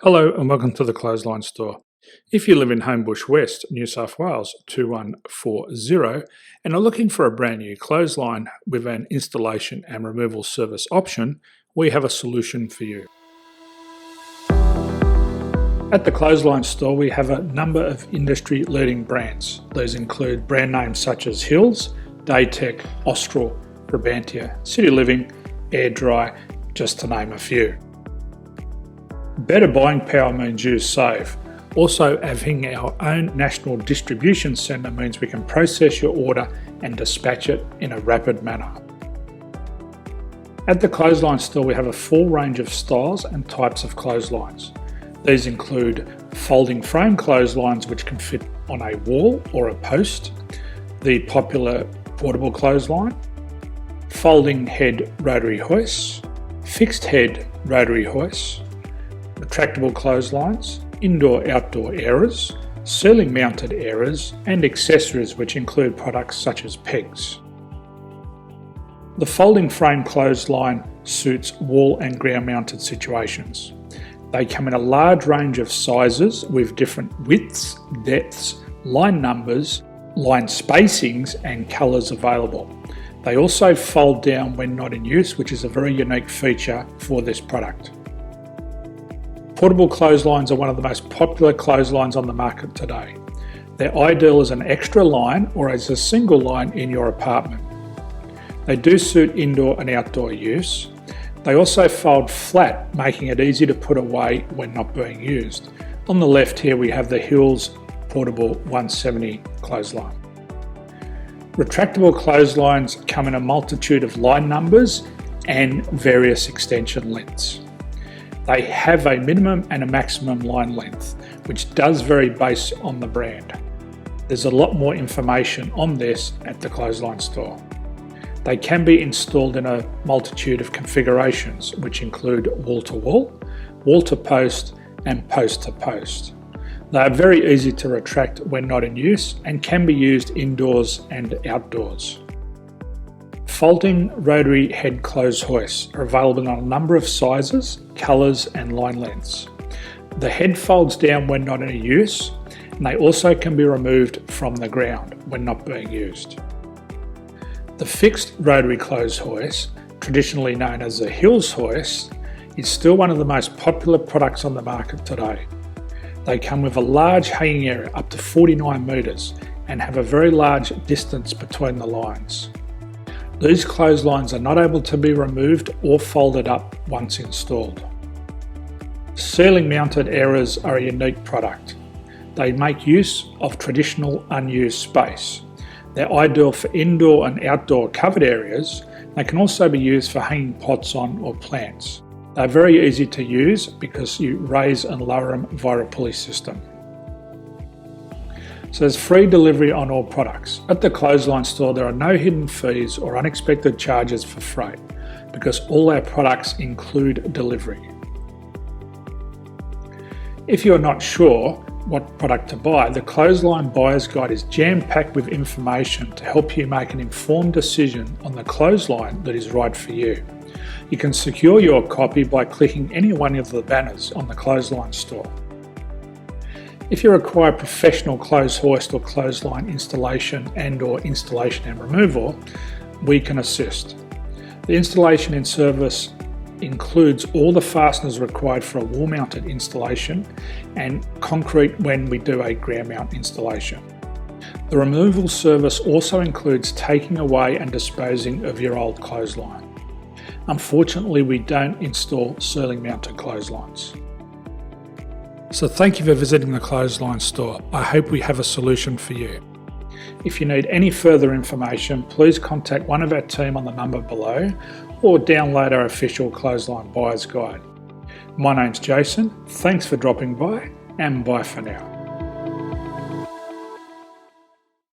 Hello and welcome to the Clothesline Store. If you live in Homebush West, New South Wales 2140 and are looking for a brand new clothesline with an installation and removal service option, we have a solution for you. At the Clothesline Store we have a number of industry leading brands. These include brand names such as Hills, Daytech, Austral, Brabantia, City Living, Air Dry, just to name a few. Better buying power means you save. Also, having our own national distribution centre means we can process your order and dispatch it in a rapid manner. At the Clothesline Store we have a full range of styles and types of clotheslines. These include folding frame clotheslines which can fit on a wall or a post, the popular portable clothesline, folding head rotary hoists, fixed head rotary hoists, retractable clotheslines, indoor-outdoor airers, ceiling mounted airers and accessories which include products such as pegs. The folding frame clothesline suits wall and ground mounted situations. They come in a large range of sizes with different widths, depths, line numbers, line spacings and colours available. They also fold down when not in use, which is a very unique feature for this product. Portable clotheslines are one of the most popular clotheslines on the market today. They're ideal as an extra line or as a single line in your apartment. They do suit indoor and outdoor use. They also fold flat, making it easy to put away when not being used. On the left here we have the Hills Portable 170 clothesline. Retractable clotheslines come in a multitude of line numbers and various extension lengths. They have a minimum and a maximum line length, which does vary based on the brand. There's a lot more information on this at the Clothesline Store. They can be installed in a multitude of configurations, which include wall-to-wall, wall-to-post and post-to-post. They are very easy to retract when not in use and can be used indoors and outdoors. Folding rotary head clothes hoists are available in a number of sizes, colours and line lengths. The head folds down when not in use and they also can be removed from the ground when not being used. The fixed rotary clothes hoist, traditionally known as the Hills hoist, is still one of the most popular products on the market today. They come with a large hanging area up to 49 metres and have a very large distance between the lines. These clotheslines are not able to be removed or folded up once installed. Ceiling mounted airers are a unique product. They make use of traditional unused space. They're ideal for indoor and outdoor covered areas. They can also be used for hanging pots on or plants. They're very easy to use because you raise and lower them via a pulley system. So there's free delivery on all products. At the Clothesline Store there are no hidden fees or unexpected charges for freight because all our products include delivery. If you're not sure what product to buy, the Clothesline Buyer's Guide is jam-packed with information to help you make an informed decision on the clothesline that is right for you. You can secure your copy by clicking any one of the banners on the Clothesline Store. If you require professional clothes hoist or clothesline installation and removal, we can assist. The installation and service includes all the fasteners required for a wall mounted installation and concrete when we do a ground mount installation. The removal service also includes taking away and disposing of your old clothesline. Unfortunately, we don't install ceiling mounted clotheslines. So thank you for visiting the Clothesline Store. I hope we have a solution for you. If you need any further information, please contact one of our team on the number below or download our official Clothesline Buyer's Guide. My name's Jason, thanks for dropping by and bye for now.